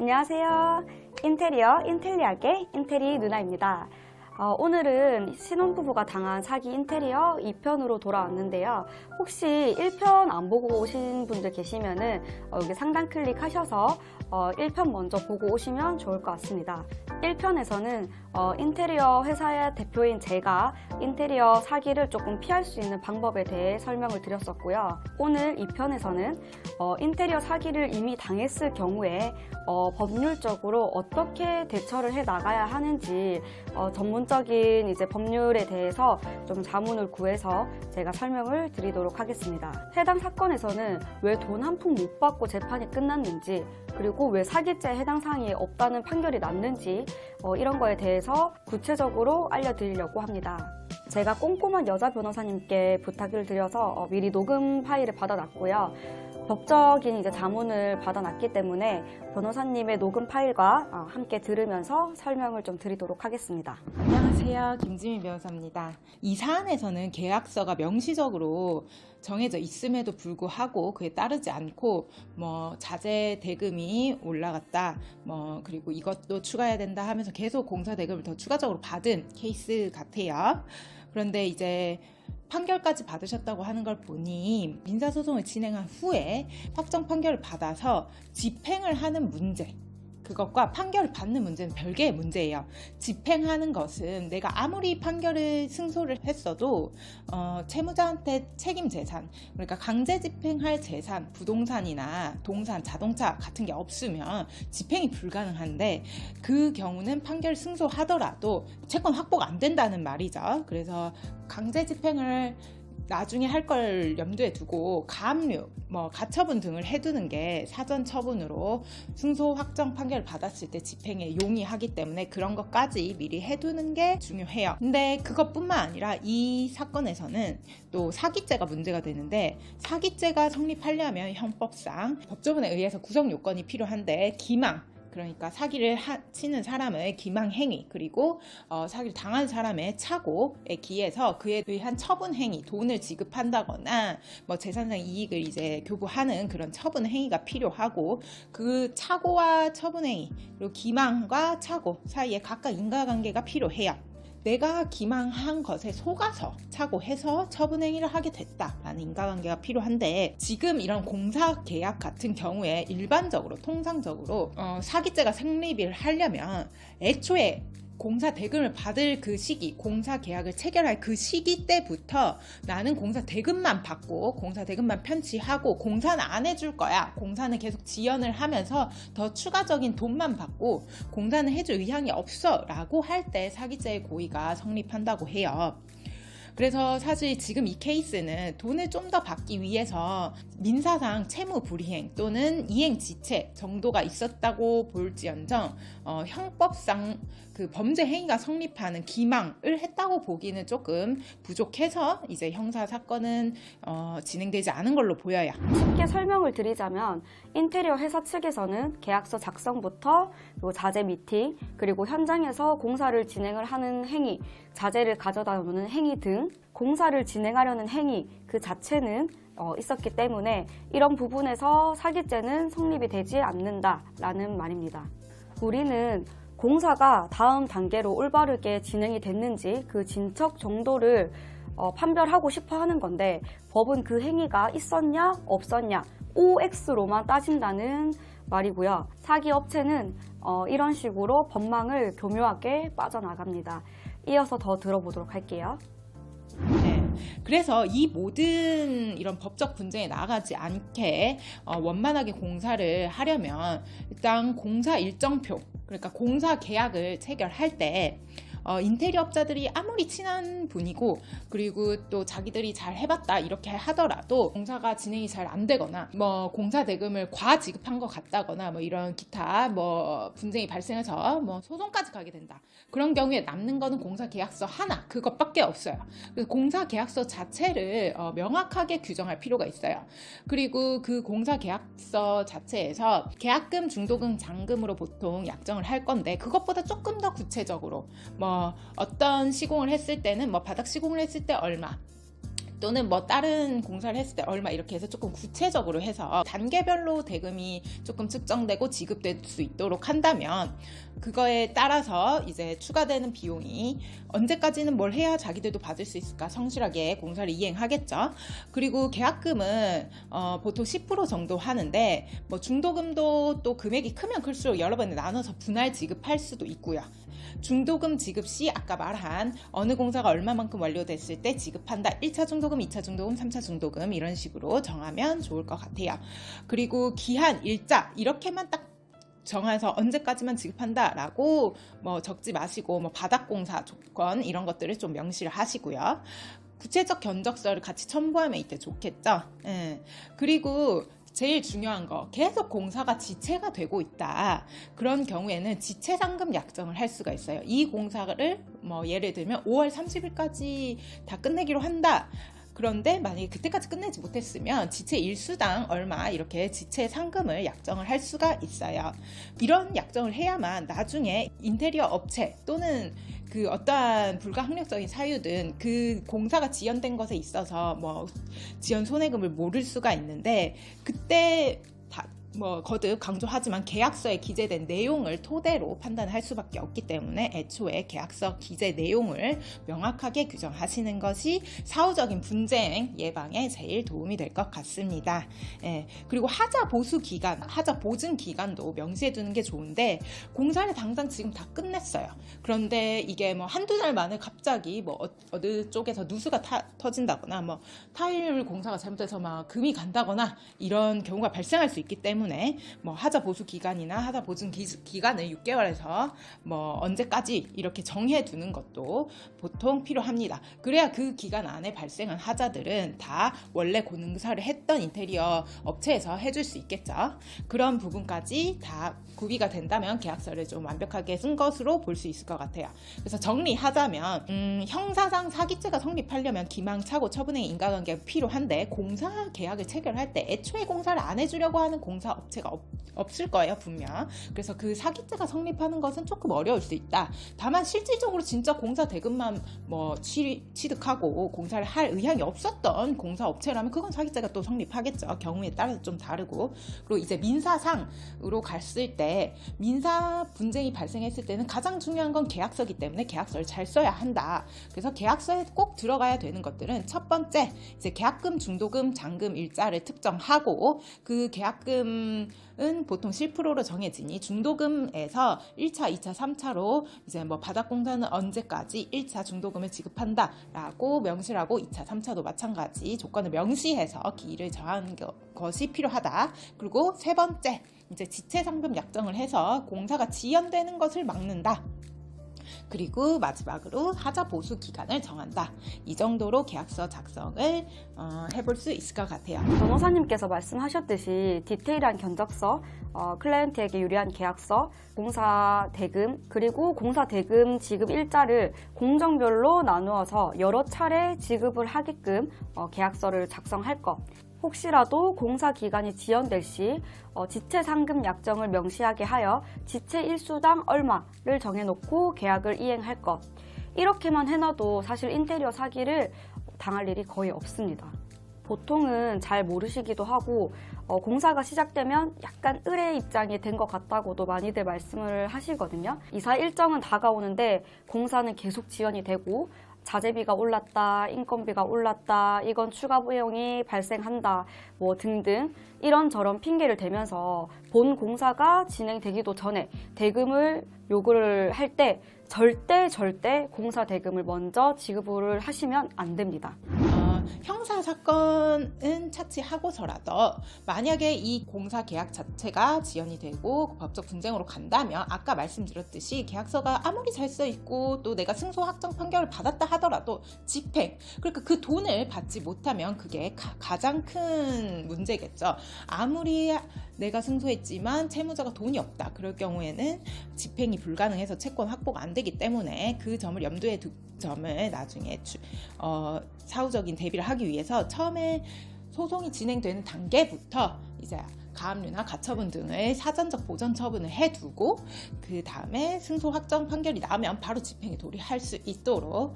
안녕하세요. 인테리어 인텔리하게 인테리 누나입니다. 오늘은 신혼부부가 당한 사기 인테리어 2편으로 돌아왔는데요. 혹시 1편 안 보고 오신 분들 계시면은 여기 상단 클릭하셔서 1편 먼저 보고 오시면 좋을 것 같습니다. 1편에서는 인테리어 회사의 대표인 제가 인테리어 사기를 조금 피할 수 있는 방법에 대해 설명을 드렸었고요. 오늘 2편에서는 인테리어 사기를 이미 당했을 경우에 법률적으로 어떻게 대처를 해 나가야 하는지 전문적인 이제 법률에 대해서 좀 자문을 구해서 제가 설명을 드리도록 하겠습니다. 해당 사건에서는 왜 돈 한 푼 못 받고 재판이 끝났는지, 그리고 왜 사기죄에 해당 사항이 없다는 판결이 났는지 이런 거에 대해서 구체적으로 알려드리려고 합니다. 제가 꼼꼼한 여자 변호사님께 부탁을 드려서 미리 녹음 파일을 받아놨고요. 법적인 이제 자문을 받아놨기 때문에 변호사님의 녹음 파일과 함께 들으면서 설명을 좀 드리도록 하겠습니다. 안녕하세요. 김지민 변호사입니다. 이 사안에서는 계약서가 명시적으로 정해져 있음에도 불구하고 그에 따르지 않고 자재 대금이 올라갔다, 그리고 이것도 추가해야 된다 하면서 계속 공사 대금을 더 추가적으로 받은 케이스 같아요. 그런데 이제 판결까지 받으셨다고 하는 걸 보니 민사소송을 진행한 후에 확정 판결을 받아서 집행을 하는 문제, 그것과 판결을 받는 문제는 별개의 문제예요. 집행하는 것은 내가 아무리 판결을 승소를 했어도 채무자한테 책임 재산, 그러니까 강제 집행할 재산, 부동산이나 동산, 자동차 같은 게 없으면 집행이 불가능한데, 그 경우는 판결 승소하더라도 채권 확보가 안 된다는 말이죠. 그래서 강제 집행을 나중에 할 걸 염두에 두고 가압류, 가처분 등을 해두는 게 사전 처분으로 승소 확정 판결을 받았을 때 집행에 용이하기 때문에 그런 것까지 미리 해두는 게 중요해요. 근데 그것뿐만 아니라 이 사건에서는 또 사기죄가 문제가 되는데, 사기죄가 성립하려면 형법상 법조문에 의해서 구성 요건이 필요한데, 기망, 그러니까 사기를 치는 사람의 기망행위, 그리고 사기를 당한 사람의 착오에 기해서 그에 의한 처분행위, 돈을 지급한다거나 재산상 이익을 이제 교부하는 그런 처분행위가 필요하고, 그 착오와 처분행위, 그리고 기망과 착오 사이에 각각 인과관계가 필요해요. 내가 기망한 것에 속아서 착오해서 처분행위를 하게 됐다라는 인과관계가 필요한데, 지금 이런 공사계약 같은 경우에 일반적으로 통상적으로 사기죄가 성립을 하려면 애초에 공사 대금을 받을 그 시기, 공사 계약을 체결할 그 시기 때부터 나는 공사 대금만 받고 공사 대금만 편취하고 공사는 안 해줄 거야, 공사는 계속 지연을 하면서 더 추가적인 돈만 받고 공사는 해줄 의향이 없어 라고 할 때 사기죄의 고의가 성립한다고 해요. 그래서 사실 지금 이 케이스는 돈을 좀 더 받기 위해서 민사상 채무 불이행 또는 이행지체 정도가 있었다고 볼지언정 형법상 그 범죄 행위가 성립하는 기망을 했다고 보기는 조금 부족해서 이제 형사 사건은 진행되지 않은 걸로 보여요. 쉽게 설명을 드리자면, 인테리어 회사 측에서는 계약서 작성부터 그리고 자재 미팅, 그리고 현장에서 공사를 진행을 하는 행위, 자재를 가져다 놓는 행위 등 공사를 진행하려는 행위 그 자체는 있었기 때문에 이런 부분에서 사기죄는 성립이 되지 않는다라는 말입니다. 우리는 공사가 다음 단계로 올바르게 진행이 됐는지 그 진척 정도를 판별하고 싶어 하는 건데, 법은 그 행위가 있었냐 없었냐 OX로만 따진다는 말이고요. 사기 업체는 이런 식으로 법망을 교묘하게 빠져나갑니다. 이어서 더 들어보도록 할게요. 네, 그래서 이 모든 이런 법적 분쟁에 나가지 않게 원만하게 공사를 하려면 일단 공사 일정표, 그러니까 공사 계약을 체결할 때 인테리어 업자들이 아무리 친한 분이고, 그리고 또 자기들이 잘 해봤다 이렇게 하더라도 공사가 진행이 잘 안 되거나 공사 대금을 과지급한 것 같다거나 이런 기타 분쟁이 발생해서 소송까지 가게 된다. 그런 경우에 남는 거는 공사 계약서 하나, 그것밖에 없어요. 그래서 공사 계약서 자체를 명확하게 규정할 필요가 있어요. 그리고 그 공사 계약서 자체에서 계약금, 중도금, 잔금으로 보통 약정을 할 건데, 그것보다 조금 더 구체적으로 어떤 시공을 했을 때는 바닥 시공을 했을 때 얼마, 또는 뭐 다른 공사를 했을 때 얼마 이렇게 해서 조금 구체적으로 해서 단계별로 대금이 조금 측정되고 지급될 수 있도록 한다면 그거에 따라서 이제 추가되는 비용이 언제까지는 뭘 해야 자기들도 받을 수 있을까 성실하게 공사를 이행하겠죠. 그리고 계약금은 보통 10% 정도 하는데 뭐 중도금도 또 금액이 크면 클수록 여러 번에 나눠서 분할 지급할 수도 있고요. 중도금 지급 시 아까 말한 어느 공사가 얼마만큼 완료됐을 때 지급한다. 1차 중도금, 2차 중도금, 3차 중도금 이런 식으로 정하면 좋을 것 같아요. 그리고 기한, 일자 이렇게만 딱 정해서 언제까지만 지급한다라고 뭐 적지 마시고 뭐 바닥공사 조건 이런 것들을 좀 명시를 하시고요. 구체적 견적서를 같이 첨부하면 이때 좋겠죠. 그리고 제일 중요한 거, 계속 공사가 지체가 되고 있다. 그런 경우에는 지체상금 약정을 할 수가 있어요. 이 공사를 뭐 예를 들면 5월 30일까지 다 끝내기로 한다. 그런데 만약에 그때까지 끝내지 못했으면 지체 일수당 얼마 이렇게 지체 상금을 약정을 할 수가 있어요. 이런 약정을 해야만 나중에 인테리어 업체 또는 그 어떠한 불가항력적인 사유든 그 공사가 지연된 것에 있어서 뭐 지연 손해금을 모를 수가 있는데 그때 뭐 거듭 강조하지만 계약서에 기재된 내용을 토대로 판단할 수밖에 없기 때문에 애초에 계약서 기재 내용을 명확하게 규정하시는 것이 사후적인 분쟁 예방에 제일 도움이 될 것 같습니다. 그리고 하자 보수 기간, 하자 보증 기간도 명시해 두는 게 좋은데 공사를 당장 지금 다 끝냈어요. 그런데 이게 뭐 한두 달 만에 갑자기 뭐 어느 쪽에서 누수가 터진다거나 뭐 타일 공사가 잘못돼서 막 금이 간다거나 이런 경우가 발생할 수 있기 때문에 뭐 하자 보수 기간이나 하자 보증 기간을 6개월에서 뭐 언제까지 이렇게 정해 두는 것도 보통 필요합니다. 그래야 그 기간 안에 발생한 하자들은 다 원래 공사를 했던 인테리어 업체에서 해줄 수 있겠죠. 그런 부분까지 다 구비가 된다면 계약서를 좀 완벽하게 쓴 것으로 볼 수 있을 것 같아요. 그래서 정리하자면 형사상 사기죄가 성립하려면 기망차고 처분행위 인과관계가 필요한데 공사 계약을 체결할 때 애초에 공사를 안 해주려고 하는 공사 업체가 없을 거예요, 분명. 그래서 그 사기죄가 성립하는 것은 조금 어려울 수 있다. 다만 실질적으로 진짜 공사 대금만 뭐 취득하고 공사를 할 의향이 없었던 공사 업체라면 그건 사기죄가 또 성립하겠죠. 경우에 따라서 좀 다르고. 그리고 이제 민사상으로 갔을 때 민사 분쟁이 발생했을 때는 가장 중요한 건 계약서이기 때문에 계약서를 잘 써야 한다. 그래서 계약서에 꼭 들어가야 되는 것들은 첫 번째, 이제 계약금, 중도금, 잔금, 일자를 특정하고 그 계약금은 보통 10%로 정해지니 중도금에서 1차, 2차, 3차로 이제 뭐 바닥공사는 언제까지 1차 중도금을 지급한다라고 명시를 하고 2차, 3차도 마찬가지 조건을 명시해서 기일을 정하는 것이 필요하다. 그리고 세 번째, 이제 지체상금 약정을 해서 공사가 지연되는 것을 막는다. 그리고 마지막으로 하자 보수 기간을 정한다. 이 정도로 계약서 작성을 해볼 수 있을 것 같아요. 변호사님께서 말씀하셨듯이 디테일한 견적서, 클라이언트에게 유리한 계약서, 공사 대금, 그리고 공사 대금 지급 일자를 공정별로 나누어서 여러 차례 지급을 하게끔 계약서를 작성할 것. 혹시라도 공사 기간이 지연될 시 지체 상금 약정을 명시하게 하여 지체 일수당 얼마를 정해놓고 계약을 이행할 것. 이렇게만 해놔도 사실 인테리어 사기를 당할 일이 거의 없습니다. 보통은 잘 모르시기도 하고 공사가 시작되면 약간 의뢰 입장이 된 것 같다고도 많이들 말씀을 하시거든요. 이사 일정은 다가오는데 공사는 계속 지연이 되고 자재비가 올랐다, 인건비가 올랐다, 이건 추가 비용이 발생한다, 뭐 등등 이런저런 핑계를 대면서 본 공사가 진행되기도 전에 대금을 요구를 할 때 절대 공사 대금을 먼저 지급을 하시면 안 됩니다. 형사 사건은 차치하고서라도 만약에 이 공사 계약 자체가 지연이 되고 법적 분쟁으로 간다면 아까 말씀드렸듯이 계약서가 아무리 잘 써 있고 또 내가 승소 확정 판결을 받았다 하더라도 집행, 그러니까 그 돈을 받지 못하면 그게 가장 큰 문제겠죠. 아무리 내가 승소했지만 채무자가 돈이 없다. 그럴 경우에는 집행이 불가능해서 채권 확보가 안 되기 때문에 그 점을 염두에 두 점을 나중에 사후적인 대비를 하기 위해서 처음에 소송이 진행되는 단계부터 이제 가압류나 가처분 등의 사전적 보전 처분을 해두고 그 다음에 승소 확정 판결이 나면 바로 집행에 돌입할 수 있도록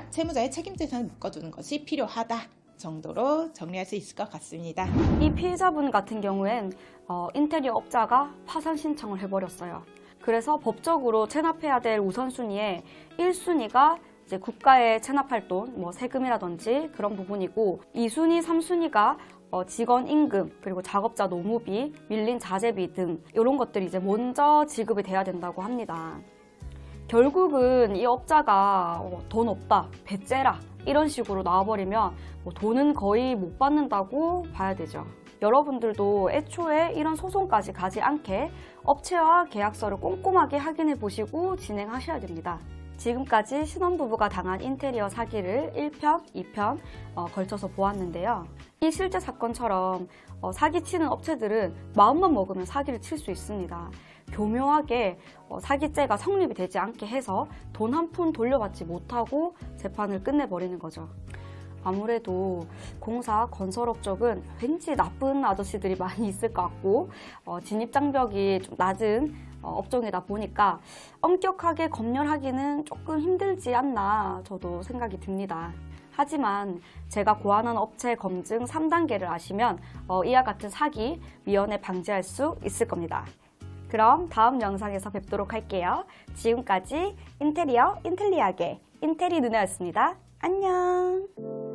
채무자의 책임재산을 묶어두는 것이 필요하다 정도로 정리할 수 있을 것 같습니다. 이 피해자분 같은 경우엔 인테리어 업자가 파산 신청을 해버렸어요. 그래서 법적으로 체납해야 될 우선순위에 1순위가 이제 국가에 체납할 돈, 뭐 세금이라든지 그런 부분이고 2순위, 3순위가 직원 임금, 그리고 작업자 노무비, 밀린 자재비 등 이런 것들이 이제 먼저 지급이 돼야 된다고 합니다. 결국은 이 업자가 돈 없다, 배째라 이런 식으로 나와버리면 돈은 거의 못 받는다고 봐야 되죠. 여러분들도 애초에 이런 소송까지 가지 않게 업체와 계약서를 꼼꼼하게 확인해 보시고 진행하셔야 됩니다. 지금까지 신혼부부가 당한 인테리어 사기를 1편, 2편 걸쳐서 보았는데요. 이 실제 사건처럼 사기치는 업체들은 마음만 먹으면 사기를 칠 수 있습니다. 교묘하게 사기죄가 성립이 되지 않게 해서 돈 한 푼 돌려받지 못하고 재판을 끝내버리는 거죠. 아무래도 공사, 건설업 쪽은 왠지 나쁜 아저씨들이 많이 있을 것 같고 진입장벽이 좀 낮은 업종이다 보니까 엄격하게 검열하기는 조금 힘들지 않나 저도 생각이 듭니다. 하지만 제가 고안한 업체 검증 3단계를 아시면 이와 같은 사기 미연에 방지할 수 있을 겁니다. 그럼 다음 영상에서 뵙도록 할게요. 지금까지 인테리어 인텔리하게 인테리 누나였습니다. 안녕.